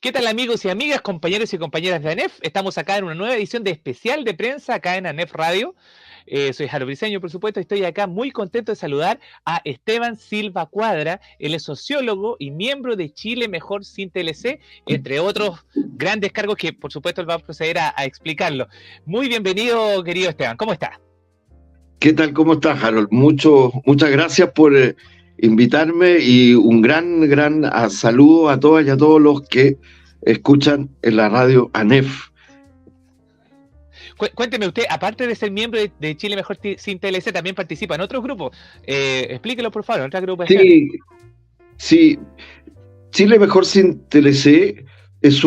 ¿Qué tal amigos y amigas, compañeros y compañeras de ANEF? Estamos acá en una nueva edición de especial de prensa acá en ANEF Radio. Soy Jaro Briceño, por supuesto, y estoy acá muy contento de saludar a Esteban Silva Cuadra. Él es sociólogo y miembro de Chile Mejor Sin TLC, entre otros grandes cargos que, por supuesto, él va a proceder a explicarlo. Muy bienvenido, querido Esteban. ¿Cómo está? ¿Qué tal? ¿Cómo estás, Harold? Muchas gracias por invitarme y un gran saludo a todas y a todos los que escuchan en la radio ANEF. Cuénteme usted, aparte de ser miembro de Chile Mejor Sin TLC, también participa en otros grupos. Explíquelo, por favor, en otras agrupaciones. Sí, Chile Mejor Sin TLC es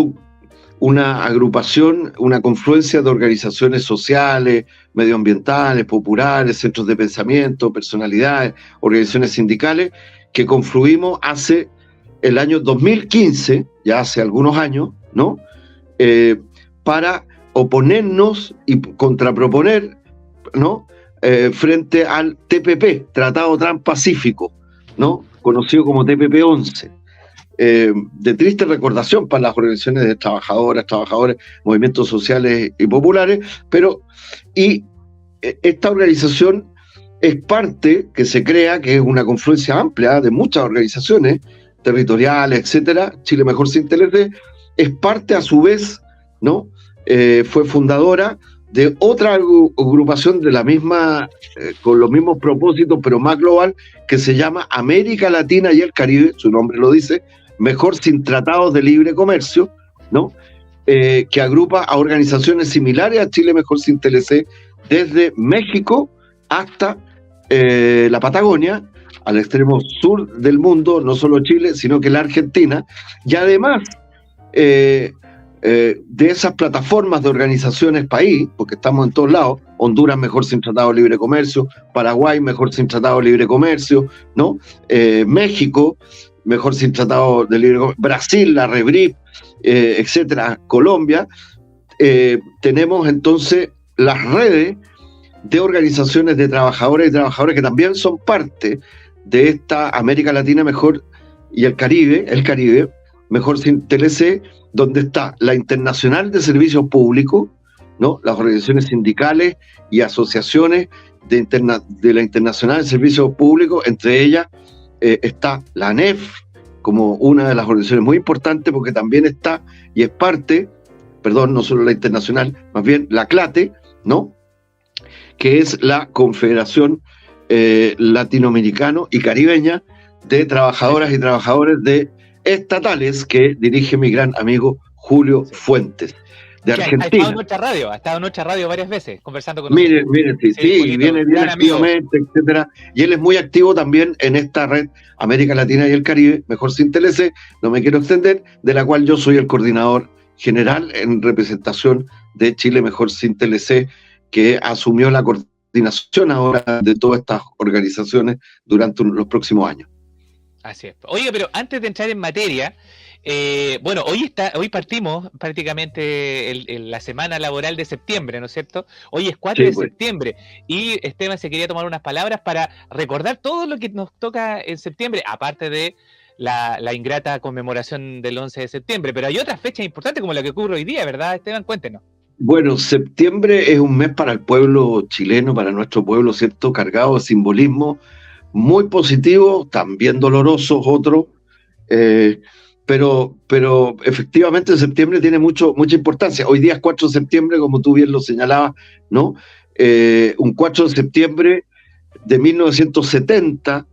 una agrupación, una confluencia de organizaciones sociales, medioambientales, populares, centros de pensamiento, personalidades, organizaciones sindicales, que confluimos hace el año 2015, ya hace algunos años, ¿no? Para oponernos y contraproponer, ¿no? Frente al TPP, Tratado Transpacífico, ¿no? Conocido como TPP-11. De triste recordación para las organizaciones de trabajadoras, trabajadores, movimientos sociales y populares, y esta organización es parte que se crea, que es una confluencia amplia de muchas organizaciones territoriales, etcétera. Chile Mejor Sin TLC es parte a su vez, ¿no? Fue fundadora de otra agrupación de la misma, con los mismos propósitos, pero más global, que se llama América Latina y el Caribe, su nombre lo dice, Mejor Sin Tratados de Libre Comercio, ¿no? Que agrupa a organizaciones similares a Chile Mejor Sin TLC, desde México hasta la Patagonia, al extremo sur del mundo, no solo Chile, sino que la Argentina, y además de esas plataformas de organizaciones país, porque estamos en todos lados, Honduras Mejor Sin Tratado de Libre Comercio, Paraguay Mejor Sin Tratado de Libre Comercio, ¿no? México Mejor Sin Tratado de Libre Comercio, Brasil, la REBRIP, etcétera, Colombia. Tenemos entonces las redes de organizaciones de trabajadoras y trabajadores que también son parte de esta América Latina Mejor y el Caribe Mejor Sin TLC, donde está la Internacional de Servicios Públicos, ¿no? Las organizaciones sindicales y asociaciones de la Internacional de Servicios Públicos, entre ellas está la ANEF, como una de las organizaciones muy importantes, porque también está y es parte, no solo la internacional, más bien la CLATE, ¿no? Que es la Confederación Latinoamericana y Caribeña de Trabajadoras y Trabajadores de Estatales, que dirige mi gran amigo Julio Fuentes, de Argentina. Ha estado en nuestra radio varias veces, conversando con nosotros. Mire, sí, y viene bien activamente, etcétera. Y él es muy activo también en esta red América Latina y el Caribe, Mejor Sin TLC, no me quiero extender, de la cual yo soy el coordinador general en representación de Chile Mejor Sin TLC, que asumió la coordinación ahora de todas estas organizaciones durante los próximos años. Así es. Oiga, pero antes de entrar en materia, hoy partimos prácticamente la semana laboral de septiembre, ¿no es cierto? Hoy es 4 de septiembre y Esteban se quería tomar unas palabras para recordar todo lo que nos toca en septiembre, aparte de la ingrata conmemoración del 11 de septiembre, pero hay otras fechas importantes como la que ocurre hoy día, ¿verdad, Esteban? Cuéntenos. Bueno, septiembre es un mes para el pueblo chileno, para nuestro pueblo, ¿cierto? Cargado de simbolismo muy positivo, también dolorosos otros, pero efectivamente septiembre tiene mucha importancia. Hoy día es 4 de septiembre, como tú bien lo señalabas, ¿no? Un 4 de septiembre de 1970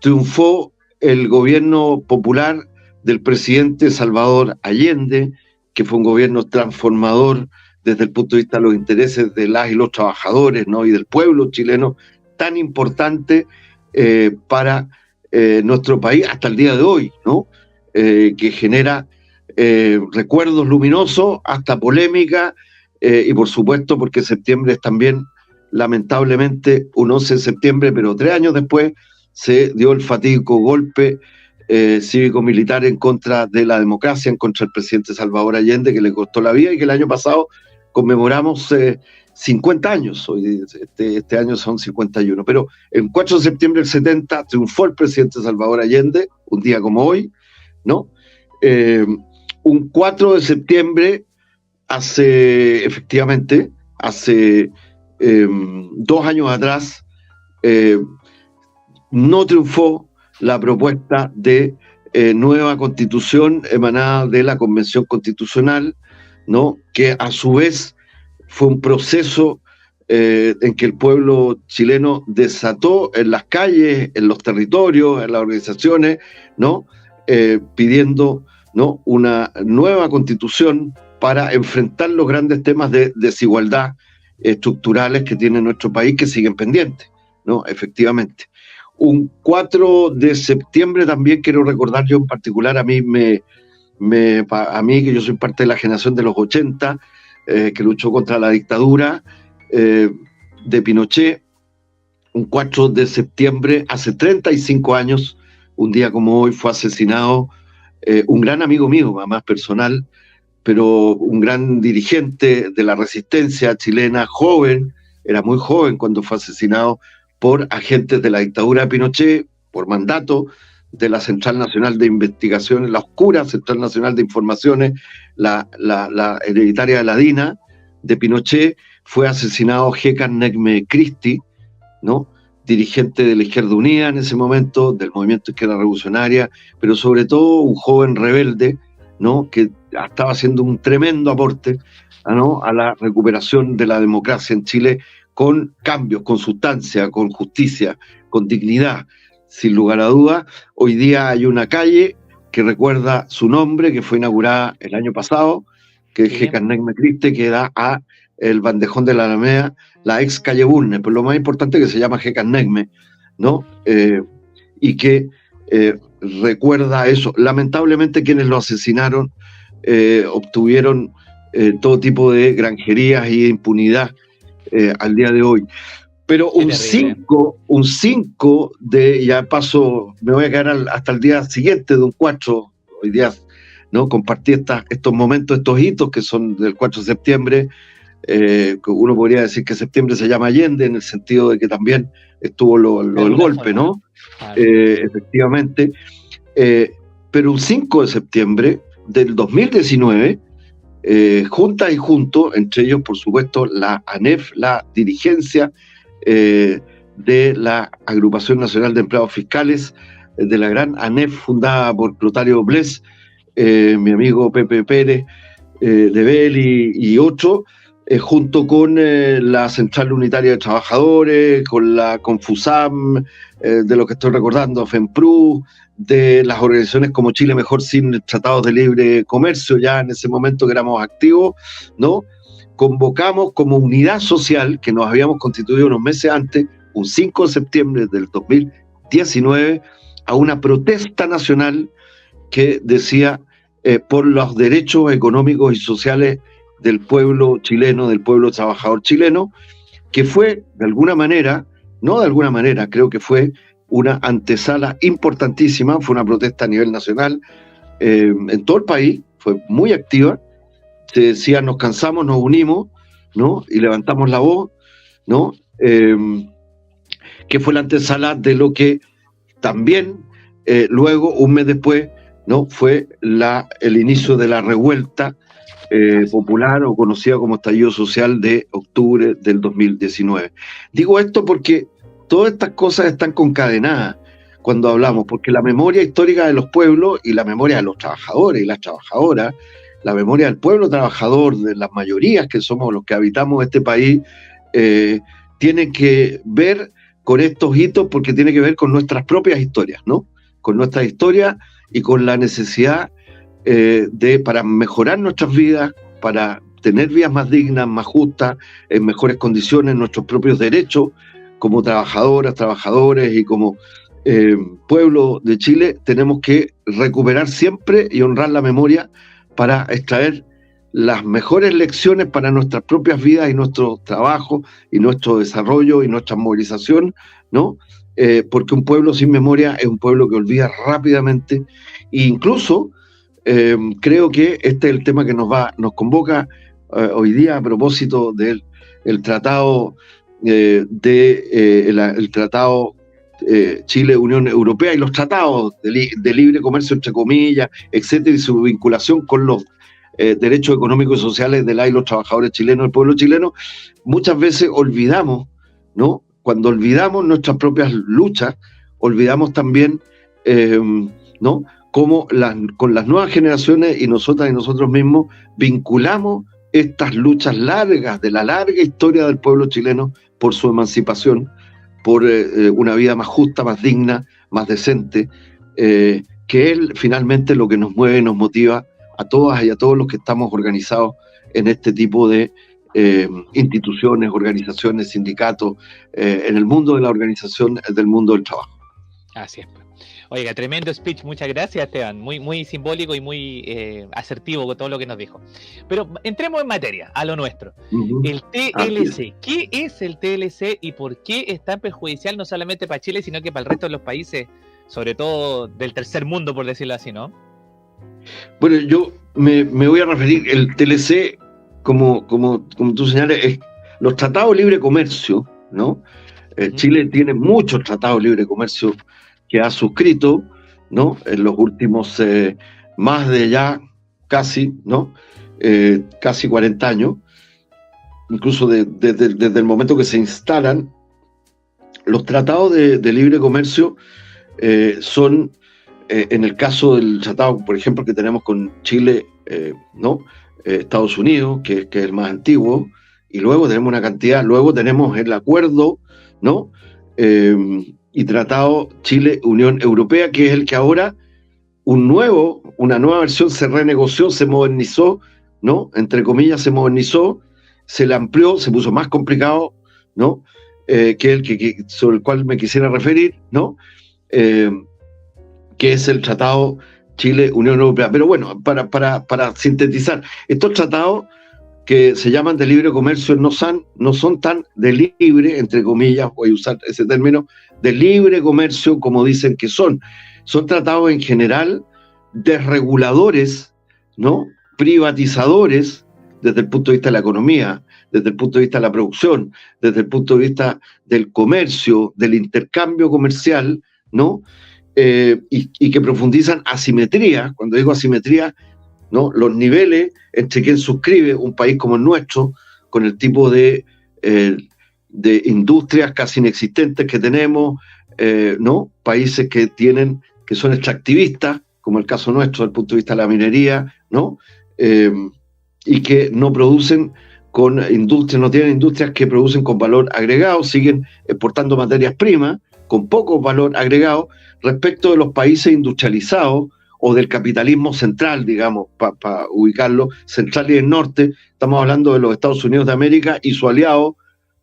triunfó el gobierno popular del presidente Salvador Allende, que fue un gobierno transformador desde el punto de vista de los intereses de las y los trabajadores, ¿no? Y del pueblo chileno, tan importante para nuestro país hasta el día de hoy, ¿no? Que genera recuerdos luminosos, hasta polémica, y por supuesto porque septiembre es también, lamentablemente, un 11 de septiembre, pero 3 años después se dio el fatídico golpe cívico-militar en contra de la democracia, en contra del presidente Salvador Allende, que le costó la vida y que el año pasado conmemoramos 50 años, hoy este año son 51, pero el 4 de septiembre del 70 triunfó el presidente Salvador Allende, un día como hoy, ¿no? un 4 de septiembre, hace 2 años atrás, no triunfó la propuesta de nueva constitución emanada de la Convención Constitucional, ¿no? Que a su vez fue un proceso en que el pueblo chileno desató en las calles, en los territorios, en las organizaciones, ¿no? Pidiendo, ¿no?, una nueva constitución para enfrentar los grandes temas de desigualdad estructurales que tiene nuestro país, que siguen pendientes, ¿no? Efectivamente. Un 4 de septiembre también quiero recordar yo en particular, a mí que yo soy parte de la generación de los 80, que luchó contra la dictadura de Pinochet. Un 4 de septiembre, hace 35 años, un día como hoy, fue asesinado un gran amigo mío, más personal, pero un gran dirigente de la resistencia chilena, joven, era muy joven cuando fue asesinado por agentes de la dictadura de Pinochet, por mandato de la Central Nacional de Investigaciones, la oscura Central Nacional de Informaciones, la hereditaria de la DINA, de Pinochet. Fue asesinado Hekan Negme Christie, ¿no?, dirigente de la Izquierda Unida en ese momento, del movimiento Izquierda Revolucionaria, pero sobre todo un joven rebelde, ¿no?, que estaba haciendo un tremendo aporte, ¿no?, a la recuperación de la democracia en Chile, con cambios, con sustancia, con justicia, con dignidad. Sin lugar a dudas, hoy día hay una calle que recuerda su nombre, que fue inaugurada el año pasado, que es Hekan Negme Christie, que da a el bandejón de la Alameda, la ex calle Bulnes, pero lo más importante es que se llama Hekan Negme, ¿no? Y que recuerda eso. Lamentablemente quienes lo asesinaron obtuvieron todo tipo de granjerías y de impunidad al día de hoy. Pero un 5 de, ya paso, me voy a quedar hasta el día siguiente de un 4, hoy día, ¿no?, compartí estos momentos, estos hitos que son del 4 de septiembre. Uno podría decir que septiembre se llama Allende, en el sentido de que también estuvo el golpe, ¿no? Efectivamente. Pero un 5 de septiembre del 2019, juntas y juntos, entre ellos, por supuesto, la ANEF, la dirigencia de la Agrupación Nacional de Empleados Fiscales, de la gran ANEF, fundada por Clotario Bles, mi amigo Pepe Pérez de Bel y otros, junto con la Central Unitaria de Trabajadores, con la Confusam, de lo que estoy recordando, FEMPRU, de las organizaciones como Chile Mejor sin tratados de libre comercio, ya en ese momento que éramos activos, ¿no? Convocamos como unidad social, que nos habíamos constituido unos meses antes, un 5 de septiembre del 2019, a una protesta nacional que decía por los derechos económicos y sociales del pueblo chileno, del pueblo trabajador chileno, que fue, creo que fue una antesala importantísima, fue una protesta a nivel nacional, en todo el país, fue muy activa. Se decía, nos cansamos, nos unimos, ¿no?, y levantamos la voz, ¿no?, que fue la antesala de lo que también, luego, un mes después, ¿no?, fue el inicio de la revuelta popular, o conocida como estallido social, de octubre del 2019. Digo esto porque todas estas cosas están concadenadas cuando hablamos, porque la memoria histórica de los pueblos y la memoria de los trabajadores y las trabajadoras, la memoria del pueblo trabajador, de las mayorías que somos los que habitamos este país, tiene que ver con estos hitos, porque tiene que ver con nuestras propias historias, ¿no? Con nuestra historia y con la necesidad para mejorar nuestras vidas, para tener vidas más dignas, más justas, en mejores condiciones, nuestros propios derechos como trabajadoras, trabajadores y como pueblo de Chile. Tenemos que recuperar siempre y honrar la memoria para extraer las mejores lecciones para nuestras propias vidas y nuestro trabajo y nuestro desarrollo y nuestra movilización, ¿no? Porque un pueblo sin memoria es un pueblo que olvida rápidamente. E incluso creo que este es el tema que nos convoca hoy día a propósito del tratado el tratado Chile, Unión Europea y los tratados de libre comercio, entre comillas, etcétera, y su vinculación con los derechos económicos y sociales de los trabajadores chilenos, el pueblo chileno, muchas veces olvidamos, ¿no? Cuando olvidamos nuestras propias luchas, olvidamos también, ¿no? Cómo con las nuevas generaciones y nosotras y nosotros mismos vinculamos estas luchas largas, de la larga historia del pueblo chileno por su emancipación, por una vida más justa, más digna, más decente, que es finalmente lo que nos mueve y nos motiva a todas y a todos los que estamos organizados en este tipo de instituciones, organizaciones, sindicatos, en el mundo de la organización, del mundo del trabajo. Así es. Oiga, tremendo speech, muchas gracias, Esteban, muy, muy simbólico y muy asertivo con todo lo que nos dijo. Pero entremos en materia, a lo nuestro. El TLC, ¿qué es el TLC y por qué es tan perjudicial no solamente para Chile, sino que para el resto de los países, sobre todo del tercer mundo, por decirlo así, ¿no? Bueno, yo me voy a referir, el TLC, como tú señales, es los tratados de libre comercio, ¿no? Chile tiene muchos tratados de libre comercio que ha suscrito, ¿no? En los últimos más de ya casi, ¿no? Casi 40 años, incluso desde el momento que se instalan, los tratados de libre comercio son, en el caso del tratado, por ejemplo, que tenemos con Chile, ¿no? Estados Unidos, que es el más antiguo, y luego tenemos una cantidad, luego tenemos el acuerdo, ¿no? Y tratado Chile-Unión Europea, que es el que ahora una nueva versión se renegoció, se modernizó, ¿no? Entre comillas, se modernizó, se le amplió, se puso más complicado, ¿no? Que el sobre el cual me quisiera referir, ¿no? Que es el tratado Chile-Unión Europea. Pero bueno, para sintetizar, estos tratados que se llaman de libre comercio no son tan de libre, entre comillas, voy a usar ese término, de libre comercio como dicen que son. Son tratados en general desreguladores, ¿no? Privatizadores desde el punto de vista de la economía, desde el punto de vista de la producción, desde el punto de vista del comercio, del intercambio comercial, ¿no? Y que profundizan asimetría. Cuando digo asimetría, ¿no? Los niveles entre quien suscribe un país como el nuestro, con el tipo de industrias casi inexistentes que tenemos, ¿no? Países que son extractivistas, como el caso nuestro, desde el punto de vista de la minería, ¿no? Y que no producen con industrias, no tienen industrias que producen con valor agregado, siguen exportando materias primas con poco valor agregado respecto de los países industrializados o del capitalismo central, digamos, para ubicarlo, central y del norte. Estamos hablando de los Estados Unidos de América y su aliado,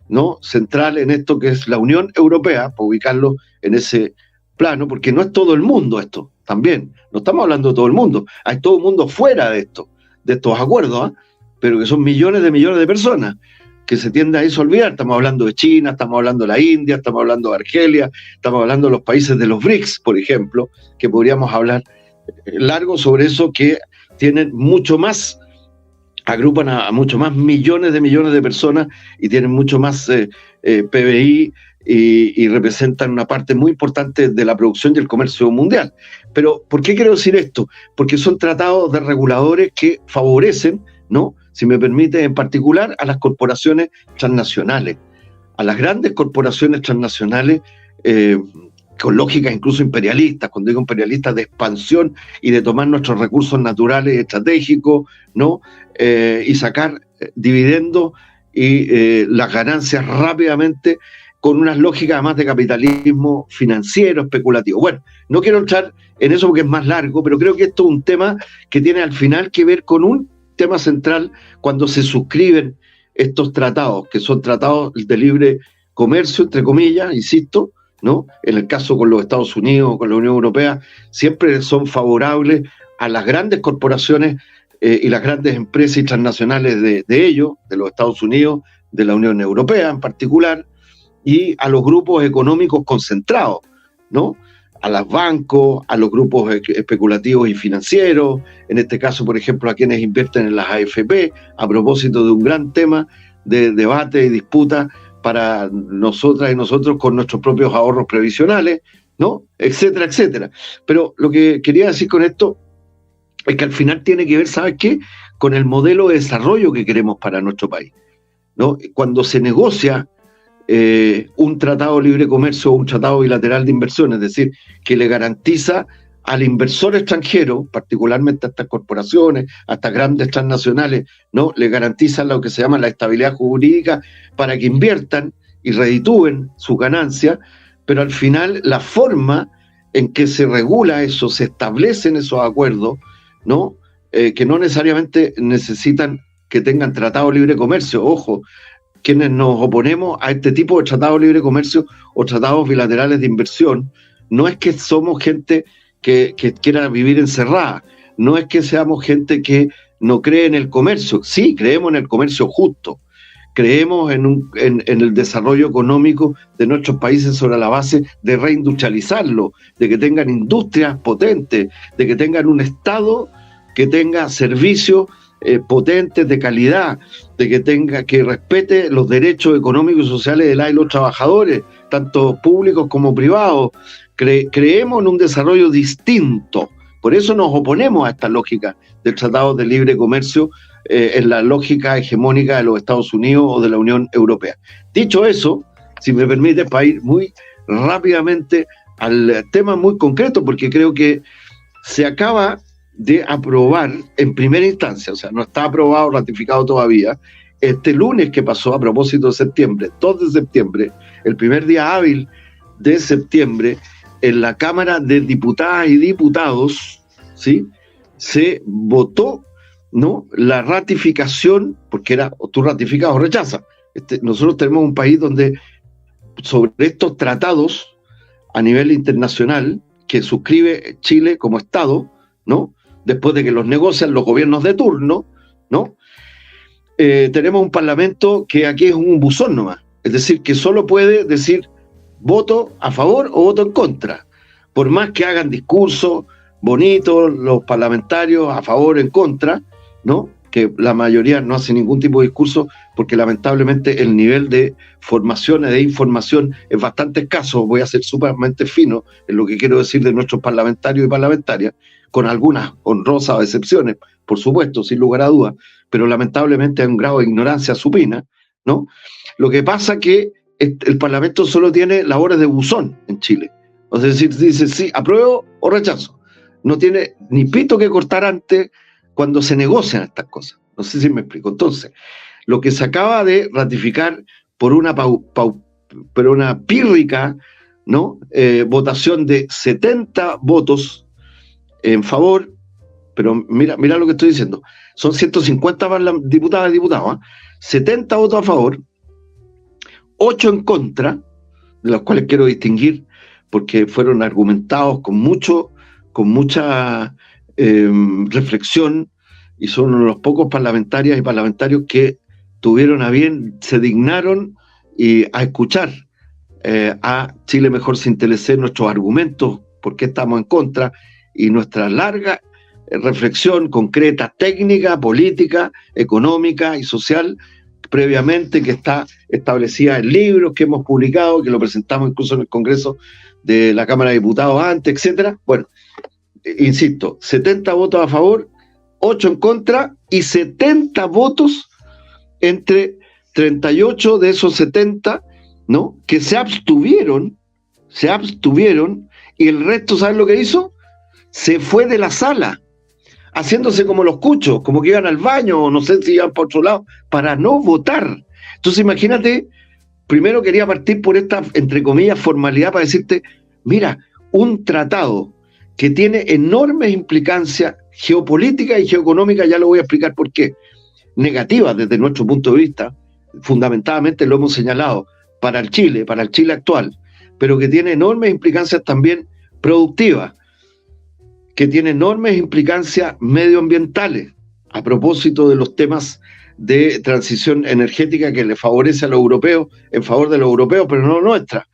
¿no? Central en esto que es la Unión Europea, para ubicarlo en ese plano, porque no es todo el mundo esto, también, no estamos hablando de todo el mundo, hay todo el mundo fuera de estos acuerdos, pero que son millones de personas, que se tiende a eso a olvidar. Estamos hablando de China, estamos hablando de la India, estamos hablando de Argelia, estamos hablando de los países de los BRICS, por ejemplo, que podríamos hablar largo sobre eso, que tienen mucho más, agrupan a mucho más millones de personas y tienen mucho más PBI y representan una parte muy importante de la producción y el comercio mundial. Pero, ¿por qué quiero decir esto? Porque son tratados de reguladores que favorecen, ¿no? Si me permite, en particular a las corporaciones transnacionales, a las grandes corporaciones transnacionales con lógicas incluso imperialistas, cuando digo imperialistas, de expansión y de tomar nuestros recursos naturales estratégicos, ¿no? Y sacar dividendos y las ganancias rápidamente con unas lógicas además de capitalismo financiero, especulativo. Bueno, no quiero entrar en eso porque es más largo, pero creo que esto es un tema que tiene al final que ver con un tema central cuando se suscriben estos tratados, que son tratados de libre comercio, entre comillas, insisto, ¿no? En el caso con los Estados Unidos, con la Unión Europea, siempre son favorables a las grandes corporaciones y las grandes empresas transnacionales de ellos, de los Estados Unidos, de la Unión Europea en particular, y a los grupos económicos concentrados, ¿no? A los bancos, a los grupos especulativos y financieros, en este caso, por ejemplo, a quienes invierten en las AFP, a propósito de un gran tema de debate y disputa para nosotras y nosotros con nuestros propios ahorros previsionales, ¿no? Etcétera, etcétera. Pero lo que quería decir con esto es que al final tiene que ver, ¿sabes qué?, con el modelo de desarrollo que queremos para nuestro país, ¿no? Cuando se negocia un tratado de libre comercio o un tratado bilateral de inversión, es decir, que le garantiza al inversor extranjero, particularmente a estas corporaciones, a estas grandes transnacionales, ¿no?, le garantiza lo que se llama la estabilidad jurídica para que inviertan y reditúen su ganancia, pero al final la forma en que se regula eso, se establecen esos acuerdos, ¿no?, que no necesariamente necesitan que tengan tratado de libre comercio. Ojo, quienes nos oponemos a este tipo de tratado de libre comercio o tratados bilaterales de inversión, no es que somos gente que quiera vivir encerrada, no es que seamos gente que no cree en el comercio. Sí, creemos en el comercio justo, creemos en el desarrollo económico de nuestros países sobre la base de reindustrializarlo, de que tengan industrias potentes, de que tengan un Estado que tenga servicios potentes de calidad, de que respete los derechos económicos y sociales de los trabajadores, tanto públicos como privados. Creemos en un desarrollo distinto. Por eso nos oponemos a esta lógica del Tratado de Libre Comercio, en la lógica hegemónica de los Estados Unidos o de la Unión Europea. Dicho eso, si me permite, para ir muy rápidamente al tema muy concreto, porque creo que se acaba de aprobar en primera instancia, o sea, no está aprobado, ratificado todavía, este lunes que pasó, a propósito de septiembre, 2 de septiembre, el primer día hábil de septiembre, en la Cámara de Diputadas y Diputados, ¿sí?, se votó, ¿no?, la ratificación, porque era o tú ratificas o rechazas. Nosotros tenemos un país donde sobre estos tratados a nivel internacional que suscribe Chile como Estado, ¿no?, después de que los negocian los gobiernos de turno, ¿no?, tenemos un parlamento que aquí es un buzón nomás, es decir, que solo puede decir voto a favor o voto en contra, por más que hagan discursos bonitos los parlamentarios a favor o en contra, ¿no?, que la mayoría no hace ningún tipo de discurso porque lamentablemente el nivel de formación y de información es bastante escaso. Voy a ser sumamente fino en lo que quiero decir de nuestros parlamentarios y parlamentarias, con algunas honrosas excepciones, por supuesto, sin lugar a dudas, pero lamentablemente hay un grado de ignorancia supina, ¿no? Lo que pasa que el Parlamento solo tiene labores de buzón en Chile, es decir, dice sí, apruebo o rechazo, no tiene ni pito que cortar antes cuando se negocian estas cosas. No sé si me explico. Entonces, lo que se acaba de ratificar por una pírrica, ¿no?, votación de 70 votos en favor, pero mira lo que estoy diciendo, son 150 diputadas y diputados, 70 votos a favor, 8 en contra, de los cuales quiero distinguir porque fueron argumentados con mucha reflexión, y son uno de los pocos parlamentarias y parlamentarios que tuvieron a bien, se dignaron a escuchar a Chile Mejor Sin TLC nuestros argumentos, por qué estamos en contra, y nuestra larga reflexión concreta, técnica, política, económica y social, previamente, que está establecida en libros que hemos publicado, que lo presentamos incluso en el Congreso de la Cámara de Diputados antes, etcétera. Bueno, insisto, 70 votos a favor, 8 en contra y 70 votos entre 38 de esos 70, ¿no?, que se abstuvieron, y el resto, ¿saben lo que hizo? Se fue de la sala, haciéndose como los cuchos, como que iban al baño, o no sé si iban para otro lado, para no votar. Entonces imagínate, primero quería partir por esta, entre comillas, formalidad para decirte, mira, un tratado que tiene enormes implicancias geopolíticas y geoeconómicas, ya lo voy a explicar por qué, negativas desde nuestro punto de vista, fundamentalmente lo hemos señalado, para el Chile actual, pero que tiene enormes implicancias también productivas, que tiene enormes implicancias medioambientales, a propósito de los temas de transición energética que le favorece a los europeos, en favor de los europeos, pero no nuestra,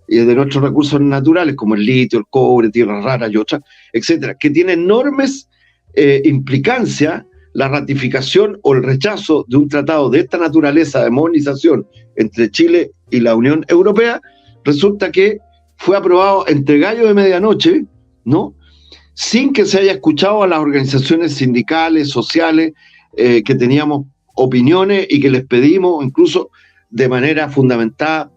y de nuestros recursos naturales, como el litio, el cobre, tierras raras y otras, etcétera, que tiene enormes implicancias la ratificación o el rechazo de un tratado de esta naturaleza de modernización entre Chile y la Unión Europea, resulta que fue aprobado entre gallo de medianoche, ¿no? Sin que se haya escuchado a las organizaciones sindicales, sociales, que teníamos opiniones y que les pedimos, incluso de manera fundamentada,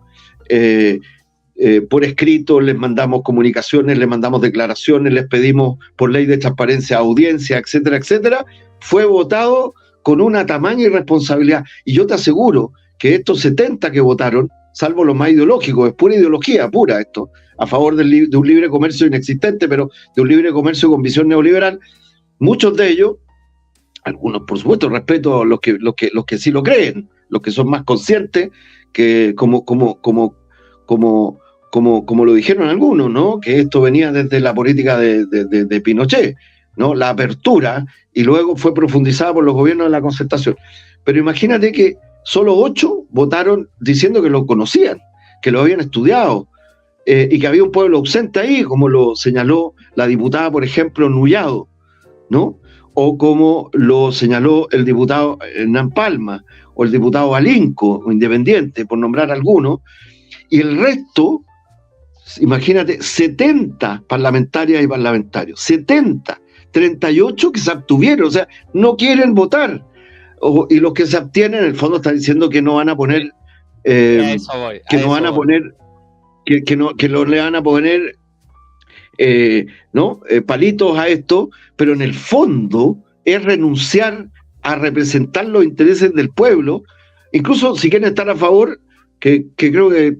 por escrito, les mandamos comunicaciones, les mandamos declaraciones, les pedimos por ley de transparencia audiencia, etcétera, etcétera. Fue votado con una tamaña irresponsabilidad. Y yo te aseguro que estos 70 que votaron, salvo los más ideológicos, es pura ideología, pura esto, a favor de un libre comercio inexistente, pero de un libre comercio con visión neoliberal, muchos de ellos, algunos por supuesto, respeto a los que sí lo creen, los que son más conscientes, que como lo dijeron algunos, ¿no? Que esto venía desde la política de Pinochet, ¿no? La apertura, y luego fue profundizada por los gobiernos de la Concertación. Pero imagínate que solo 8 votaron diciendo que lo conocían, que lo habían estudiado, y que había un pueblo ausente ahí, como lo señaló la diputada, por ejemplo, Nullado, ¿no? O como lo señaló el diputado Hernán Palma, o el diputado Alinco, o Independiente, por nombrar algunos, y el resto, imagínate, 70 parlamentarias y parlamentarios, 70, 38 que se abstuvieron, o sea, no quieren votar, y los que se abstienen, en el fondo están diciendo que no van a poner, que no van a poner, que no le van a poner, palitos a esto, pero en el fondo es renunciar a representar los intereses del pueblo, incluso si quieren estar a favor, que creo que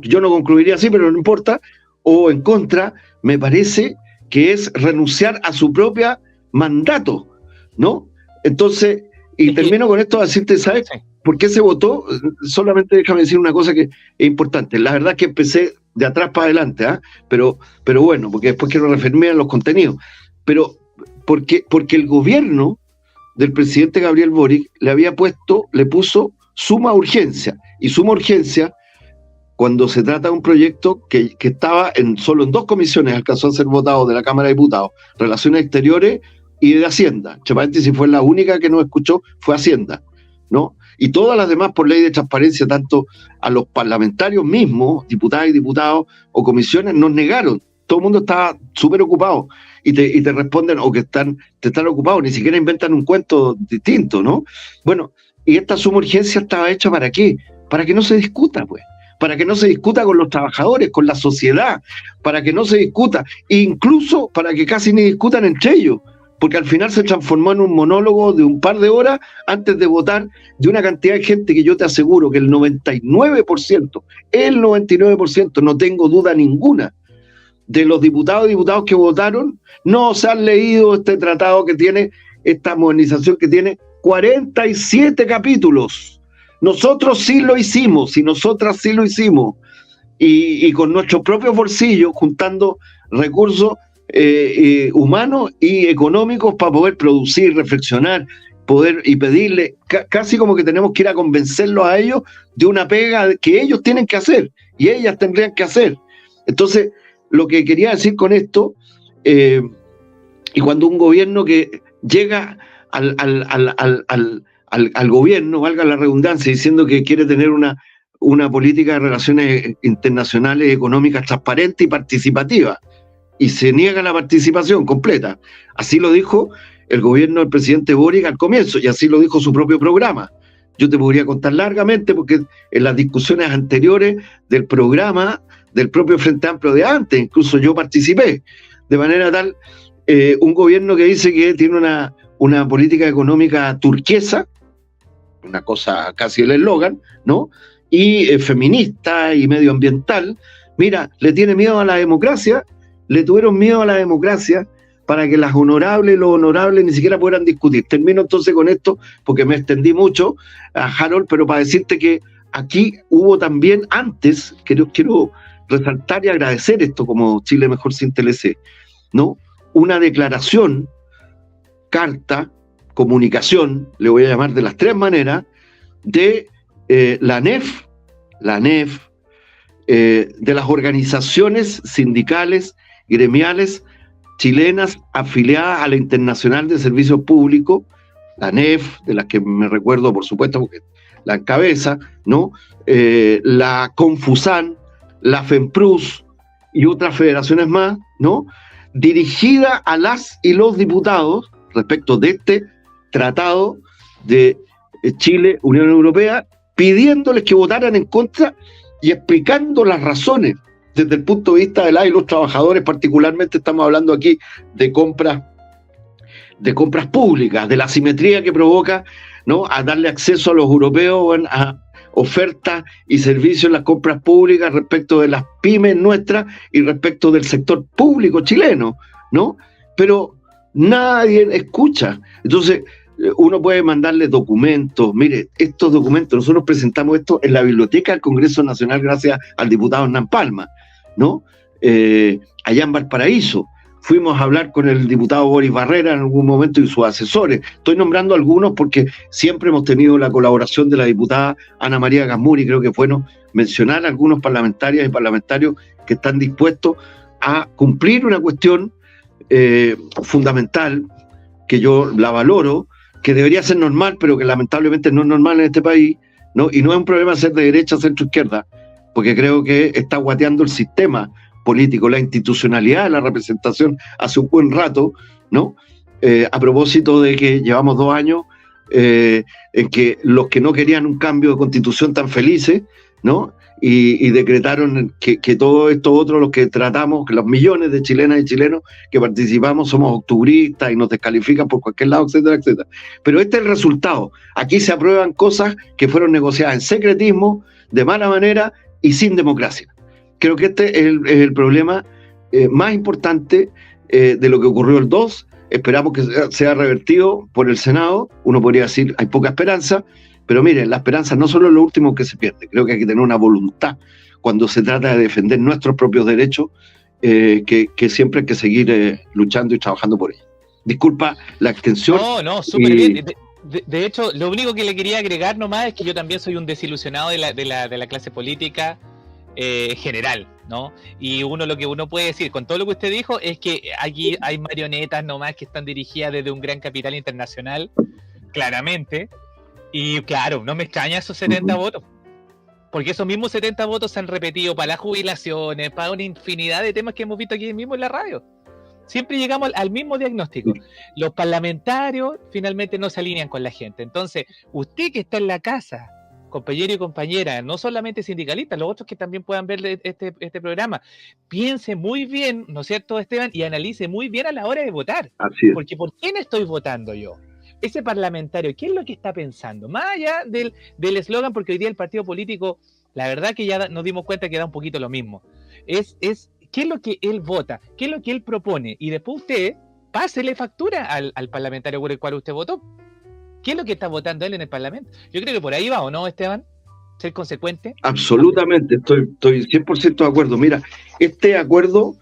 yo no concluiría así, pero no importa, o en contra, me parece que es renunciar a su propio mandato, ¿no? Entonces, y termino con esto, a decirte, ¿sabes por qué se votó? Solamente déjame decir una cosa que es importante. La verdad es que empecé de atrás para adelante, pero bueno, porque después quiero referirme a los contenidos. Pero porque el gobierno del presidente Gabriel Boric le puso suma urgencia, y suma urgencia cuando se trata de un proyecto que estaba solo en 2 comisiones, alcanzó a ser votado, de la Cámara de Diputados, Relaciones Exteriores y de Hacienda. Si fue la única que no escuchó, fue Hacienda, ¿no? Y todas las demás por ley de transparencia, tanto a los parlamentarios mismos, diputadas y diputados, o comisiones, nos negaron. Todo el mundo estaba súper ocupado, y te responden, o que están ocupados, ni siquiera inventan un cuento distinto, ¿no? Bueno, y esta suma urgencia estaba hecha ¿para qué? Para que no se discuta, pues. Para que no se discuta con los trabajadores, con la sociedad, para que no se discuta, incluso para que casi ni discutan entre ellos, porque al final se transformó en un monólogo de un par de horas antes de votar, de una cantidad de gente que yo te aseguro que el 99%, no tengo duda ninguna, de los diputados y diputadas que votaron, no se han leído este tratado que tiene, esta modernización que tiene 47 capítulos. Nosotros sí lo hicimos, y nosotras sí lo hicimos, y con nuestros propios bolsillos, juntando recursos humanos y económicos para poder producir, reflexionar, y pedirle, casi como que tenemos que ir a convencerlos a ellos de una pega que ellos tienen que hacer, y ellas tendrían que hacer. Entonces, lo que quería decir con esto, y cuando un gobierno que llega al gobierno, valga la redundancia, diciendo que quiere tener una política de relaciones internacionales económicas transparente y participativa, y se niega la participación completa. Así lo dijo el gobierno del presidente Boric al comienzo, y así lo dijo su propio programa. Yo te podría contar largamente, porque en las discusiones anteriores del programa del propio Frente Amplio de antes, incluso yo participé, de manera tal, un gobierno que dice que tiene una política económica turquesa, una cosa casi el eslogan, ¿no? Y feminista y medioambiental. Mira, le tiene miedo a la democracia, le tuvieron miedo a la democracia para que las honorables y los honorables ni siquiera pudieran discutir. Termino entonces con esto, porque me extendí mucho, Harold, pero para decirte que aquí hubo también antes, quiero resaltar y agradecer esto como Chile Mejor sin TLC, ¿no? Una declaración, carta, comunicación, le voy a llamar de las 3 maneras, de la ANEF, de las organizaciones sindicales, gremiales, chilenas afiliadas a la Internacional de Servicios Públicos, la ANEF, de las que me recuerdo, por supuesto, porque la encabeza, ¿no? La Confusan, la FEMPRUS y otras federaciones más, ¿no? Dirigida a las y los diputados respecto de este tratado de Chile-Unión Europea, pidiéndoles que votaran en contra y explicando las razones desde el punto de vista de las y los trabajadores. Particularmente estamos hablando aquí de compras públicas, de la asimetría que provoca, ¿no?, a darle acceso a los europeos a ofertas y servicios en las compras públicas respecto de las pymes nuestras y respecto del sector público chileno, ¿no? Pero nadie escucha. Entonces, uno puede mandarle documentos. Mire, estos documentos, nosotros presentamos esto en la biblioteca del Congreso Nacional gracias al diputado Hernán Palma, ¿no? Allá en Valparaíso. Fuimos a hablar con el diputado Boris Barrera en algún momento y sus asesores. Estoy nombrando algunos porque siempre hemos tenido la colaboración de la diputada Ana María Gasmuri. Creo que es bueno mencionar a algunos parlamentarias y parlamentarios que están dispuestos a cumplir una cuestión fundamental, que yo la valoro, que debería ser normal, pero que lamentablemente no es normal en este país, ¿no? Y no es un problema ser de derecha, centro, izquierda, porque creo que está guateando el sistema político, la institucionalidad de la representación hace un buen rato, ¿no? A propósito de que llevamos 2 años en que los que no querían un cambio de constitución tan felices, ¿no? Y decretaron que todo esto otro, los que tratamos, que los millones de chilenas y chilenos que participamos somos octubristas y nos descalifican por cualquier lado, etcétera, etcétera. Pero este es el resultado. Aquí se aprueban cosas que fueron negociadas en secretismo, de mala manera y sin democracia. Creo que este es el problema más importante de lo que ocurrió el 2. Esperamos que sea revertido por el Senado. Uno podría decir, hay poca esperanza, pero miren, la esperanza no solo es lo último que se pierde. Creo que hay que tener una voluntad cuando se trata de defender nuestros propios derechos, que siempre hay que seguir luchando y trabajando por ellos. Disculpa la extensión. No, súper bien. De hecho, lo único que le quería agregar nomás es que yo también soy un desilusionado de la clase política general, ¿no? Y lo que uno puede decir con todo lo que usted dijo es que aquí hay marionetas nomás que están dirigidas desde un gran capital internacional, claramente, y claro, no me extraña esos 70 votos, porque esos mismos 70 votos se han repetido para las jubilaciones, para una infinidad de temas que hemos visto aquí mismo en la radio. Siempre llegamos al mismo diagnóstico. Los parlamentarios finalmente no se alinean con la gente. Entonces, usted que está en la casa, compañero y compañera, no solamente sindicalistas, los otros que también puedan ver este programa, piense muy bien, ¿no es cierto, Esteban? Y analice muy bien a la hora de votar. Así es. Porque ¿por quién estoy votando yo? Ese parlamentario, ¿qué es lo que está pensando? Más allá del eslogan, porque hoy día el partido político, la verdad que ya nos dimos cuenta que da un poquito lo mismo. Es ¿qué es lo que él vota? ¿Qué es lo que él propone? Y después usted pásele factura al parlamentario por el cual usted votó. ¿Qué es lo que está votando él en el Parlamento? Yo creo que por ahí va, ¿o no, Esteban? ¿Ser consecuente? Absolutamente, estoy 100% de acuerdo. Mira, este acuerdo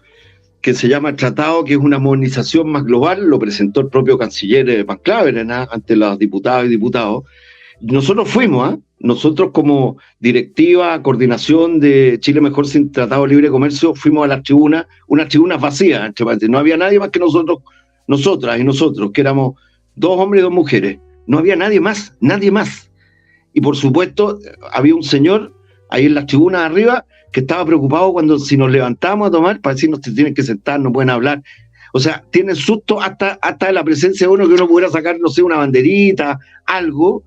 que se llama Tratado, que es una modernización más global, lo presentó el propio canciller Van Claveren ante los diputados y diputados. Nosotros fuimos, nosotros como directiva, coordinación de Chile Mejor sin Tratado de Libre Comercio, fuimos a las tribunas, unas tribunas vacías, no había nadie más que nosotros, nosotras y nosotros, que éramos 2 hombres y 2 mujeres. No había nadie más. Y por supuesto, había un señor ahí en las tribunas arriba que estaba preocupado cuando si nos levantamos a tomar para decirnos que tienen que sentar, no pueden hablar. O sea, tienen susto hasta de la presencia de uno, que uno pudiera sacar, no sé, una banderita, algo,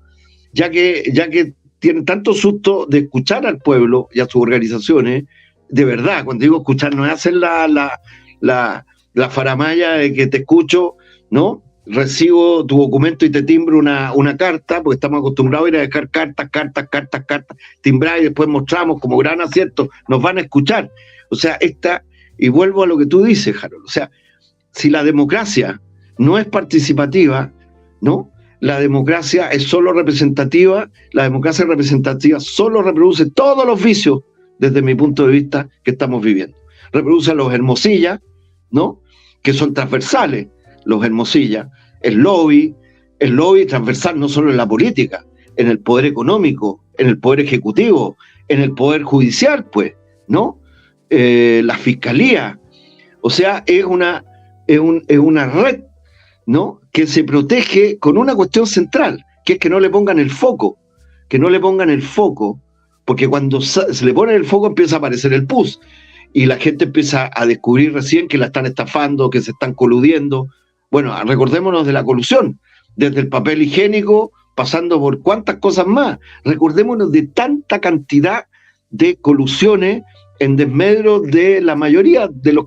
ya que tienen tanto susto de escuchar al pueblo y a sus organizaciones. De verdad, cuando digo escuchar, no es hacer la faramalla de que te escucho, ¿no? Recibo tu documento y te timbro una carta, porque estamos acostumbrados a ir a dejar cartas, timbrar y después mostramos como gran acierto, nos van a escuchar. O sea, y vuelvo a lo que tú dices, Harold, o sea, si la democracia no es participativa, ¿no? La democracia es solo representativa, la democracia representativa solo reproduce todos los vicios, desde mi punto de vista, que estamos viviendo. Reproduce a los Hermosilla, ¿no? Que son transversales. Los Hermosilla, el lobby transversal no solo en la política, en el poder económico, en el poder ejecutivo, en el poder judicial, pues, ¿no? La fiscalía. O sea, es una red, ¿no? Que se protege con una cuestión central, que es que no le pongan el foco, que no le pongan el foco, porque cuando se le pone el foco empieza a aparecer el pus, y la gente empieza a descubrir recién que la están estafando, que se están coludiendo. Bueno, recordémonos de la colusión, desde el papel higiénico, pasando por cuántas cosas más. Recordémonos de tanta cantidad de colusiones en desmedro de la mayoría de los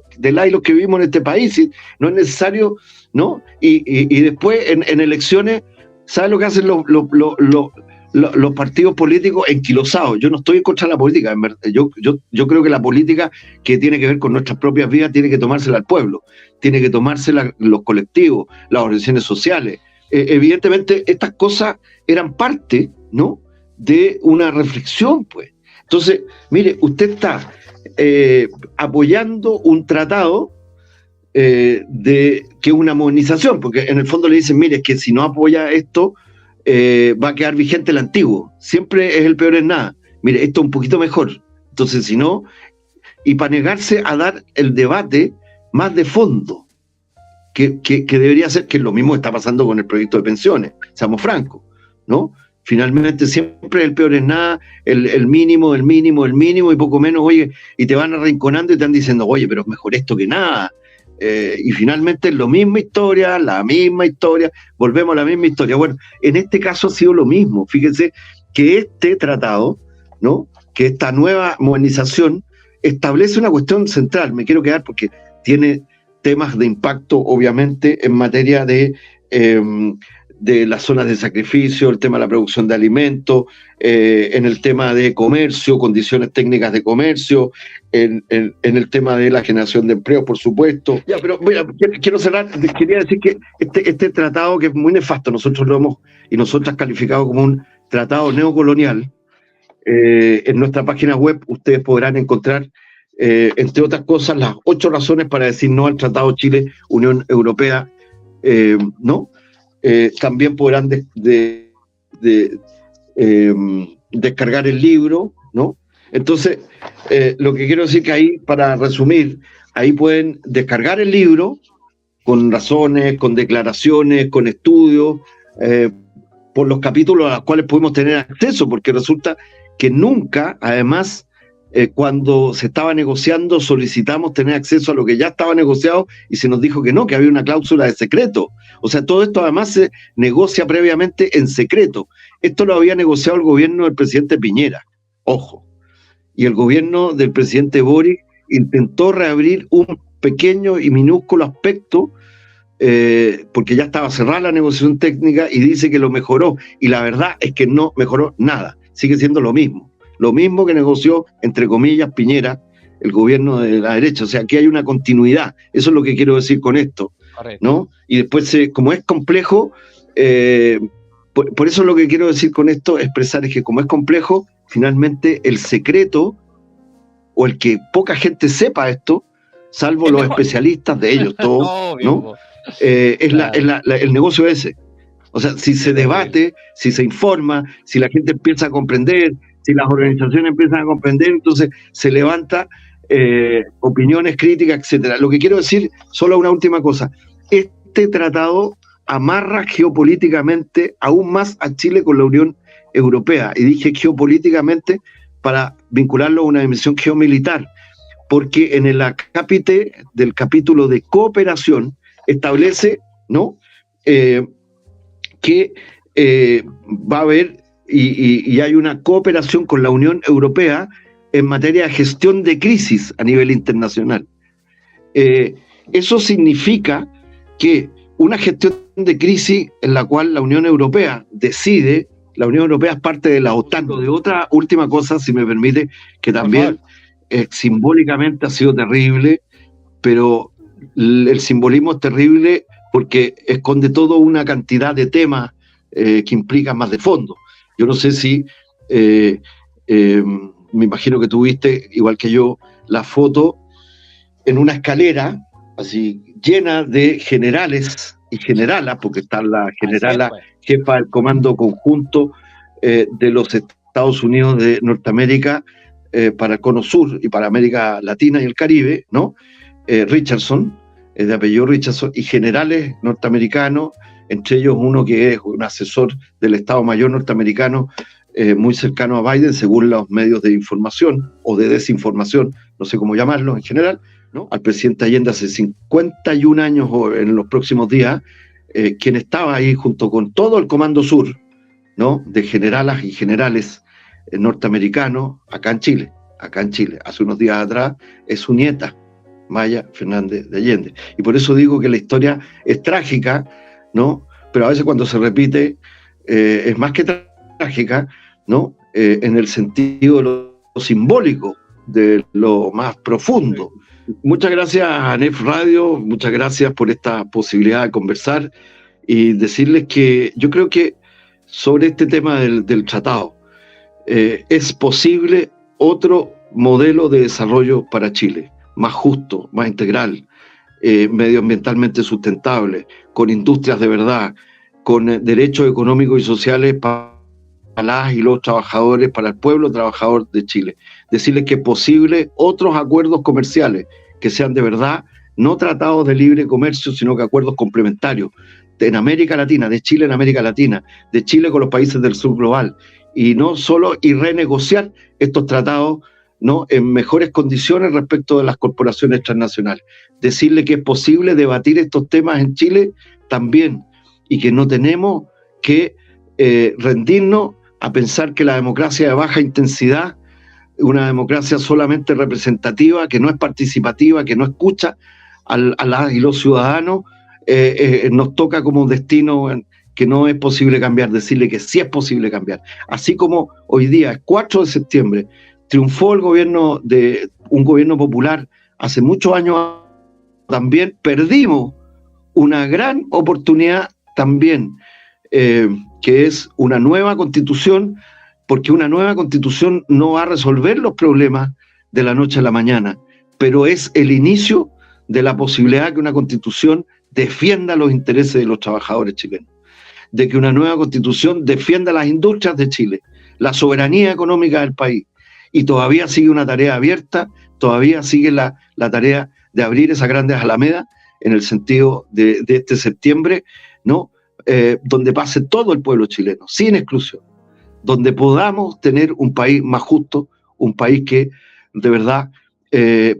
que vivimos en este país. No es necesario, ¿no? Y después en elecciones, ¿sabes lo que hacen los partidos políticos enquilosados? Yo no estoy en contra de la política, en verdad. Yo creo que la política, que tiene que ver con nuestras propias vidas, tiene que tomársela al pueblo, tiene que tomársela los colectivos, las organizaciones sociales. Evidentemente, estas cosas eran parte, ¿no?, de una reflexión, pues. Entonces, mire, usted está apoyando un tratado que es una modernización, porque en el fondo le dicen, mire, es que si no apoya esto, va a quedar vigente el antiguo. Siempre es el peor en nada. Mire, esto es un poquito mejor. Entonces, si no, y para negarse a dar el debate más de fondo, que debería ser, que lo mismo está pasando con el proyecto de pensiones, seamos francos, ¿no? Finalmente siempre el peor es nada, el mínimo, y poco menos, oye, y te van arrinconando y te van diciendo, oye, pero es mejor esto que nada. Y finalmente es la misma historia, volvemos a la misma historia. Bueno, en este caso ha sido lo mismo. Fíjense que este tratado, ¿no?, que esta nueva modernización establece una cuestión central. Me quiero quedar porque tiene temas de impacto, obviamente, en materia de las zonas de sacrificio, el tema de la producción de alimentos, en el tema de comercio, condiciones técnicas de comercio, en el tema de la generación de empleo, por supuesto. Ya, pero mira, quiero cerrar, quería decir que este tratado, que es muy nefasto, nosotros lo hemos y nosotras calificado como un tratado neocolonial, en nuestra página web ustedes podrán encontrar, entre otras cosas, las 8 razones para decir no al Tratado Chile-Unión Europea, ¿no? También podrán descargar el libro, ¿no? Entonces, lo que quiero decir que ahí, para resumir, ahí pueden descargar el libro con razones, con declaraciones, con estudios, por los capítulos a los cuales pudimos tener acceso, porque resulta que nunca, además, cuando se estaba negociando, solicitamos tener acceso a lo que ya estaba negociado y se nos dijo que no, que había una cláusula de secreto. O sea, todo esto además se negocia previamente en secreto. Esto lo había negociado el gobierno del presidente Piñera, ojo. Y el gobierno del presidente Boric intentó reabrir un pequeño y minúsculo aspecto, porque ya estaba cerrada la negociación técnica, y dice que lo mejoró. Y la verdad es que no mejoró nada, sigue siendo lo mismo que negoció, entre comillas, Piñera, el gobierno de la derecha. O sea, aquí hay una continuidad. Eso es lo que quiero decir con esto, ¿no? Y después, como es complejo, por eso lo que quiero decir con esto, expresar, es que como es complejo, finalmente el secreto, o el que poca gente sepa esto, salvo los especialistas de ellos todos, ¿no? El negocio ese. O sea, si se debate, si se informa, si la gente empieza a comprender, si las organizaciones empiezan a comprender, entonces se levanta opiniones críticas, etcétera. Lo que quiero decir, solo una última cosa, este tratado amarra geopolíticamente aún más a Chile con la Unión Europea, y dije geopolíticamente para vincularlo a una dimensión geomilitar, porque en el acápite del capítulo de cooperación establece, ¿no?, que va a haber y hay una cooperación con la Unión Europea en materia de gestión de crisis a nivel internacional. Eso significa que una gestión de crisis en la cual la Unión Europea decide, la Unión Europea es parte de la OTAN. De otra última cosa, si me permite, que también simbólicamente ha sido terrible, pero el simbolismo es terrible porque esconde toda una cantidad de temas que implican más de fondo. Yo no sé si, me imagino que tuviste, igual que yo, la foto en una escalera, así, llena de generales y generalas, porque está la generala jefa del comando conjunto de los Estados Unidos de Norteamérica para el Cono Sur y para América Latina y el Caribe, ¿no? Richardson, de apellido Richardson, y generales norteamericanos, entre ellos uno que es un asesor del Estado Mayor norteamericano, muy cercano a Biden, según los medios de información o de desinformación, no sé cómo llamarlo en general, ¿no? Al presidente Allende hace 51 años o en los próximos días, quien estaba ahí junto con todo el Comando Sur, ¿no? De generalas y generales norteamericanos acá en Chile. Hace unos días atrás, es su nieta, Maya Fernández de Allende. Y por eso digo que la historia es trágica, ¿no? Pero a veces cuando se repite, es más que trágica, ¿no? En el sentido de lo simbólico, de lo más profundo. Muchas gracias a ANEF Radio, muchas gracias por esta posibilidad de conversar y decirles que yo creo que sobre este tema del tratado es posible otro modelo de desarrollo para Chile, más justo, más integral, medioambientalmente sustentable, con industrias de verdad, con derechos económicos y sociales para las y los trabajadores, para el pueblo trabajador de Chile. Decirles que es posible otros acuerdos comerciales que sean de verdad, no tratados de libre comercio, sino que acuerdos complementarios en América Latina, de Chile en América Latina, de Chile con los países del sur global, y no solo y renegociar estos tratados, ¿no? En mejores condiciones respecto de las corporaciones transnacionales. Decirle que es posible debatir estos temas en Chile también, y que no tenemos que rendirnos a pensar que la democracia de baja intensidad, una democracia solamente representativa, que no es participativa, que no escucha a las y los ciudadanos, nos toca como un destino que no es posible cambiar. Decirle que sí es posible cambiar. Así como hoy día, 4 de septiembre, triunfó un gobierno popular hace muchos años, también perdimos una gran oportunidad también, que es una nueva constitución, porque una nueva constitución no va a resolver los problemas de la noche a la mañana, pero es el inicio de la posibilidad de que una constitución defienda los intereses de los trabajadores chilenos, de que una nueva constitución defienda las industrias de Chile, la soberanía económica del país. Y todavía sigue una tarea abierta, todavía sigue la tarea de abrir esas grandes alamedas en el sentido de este septiembre, ¿no? Donde pase todo el pueblo chileno, sin exclusión, donde podamos tener un país más justo, un país que de verdad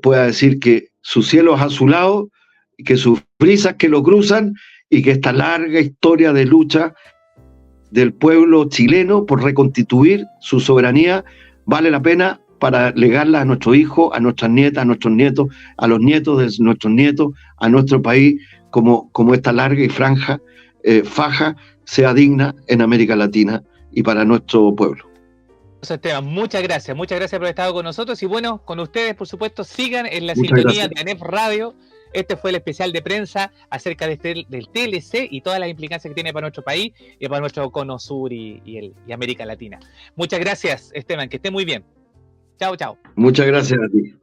pueda decir que su cielo es azulado, que sus brisas que lo cruzan, y que esta larga historia de lucha del pueblo chileno por reconstituir su soberanía vale la pena para legarla a nuestros hijos, a nuestras nietas, a nuestros nietos, a los nietos de nuestros nietos, a nuestro país, como esta larga y faja sea digna en América Latina y para nuestro pueblo. Esteban, muchas gracias por haber estado con nosotros, y bueno, con ustedes, por supuesto, sigan en la sintonía de ANEF Radio. Este fue el especial de prensa acerca del TLC y todas las implicancias que tiene para nuestro país y para nuestro cono sur y América Latina. Muchas gracias, Esteban, que esté muy bien. Chao, chao. Muchas gracias a ti.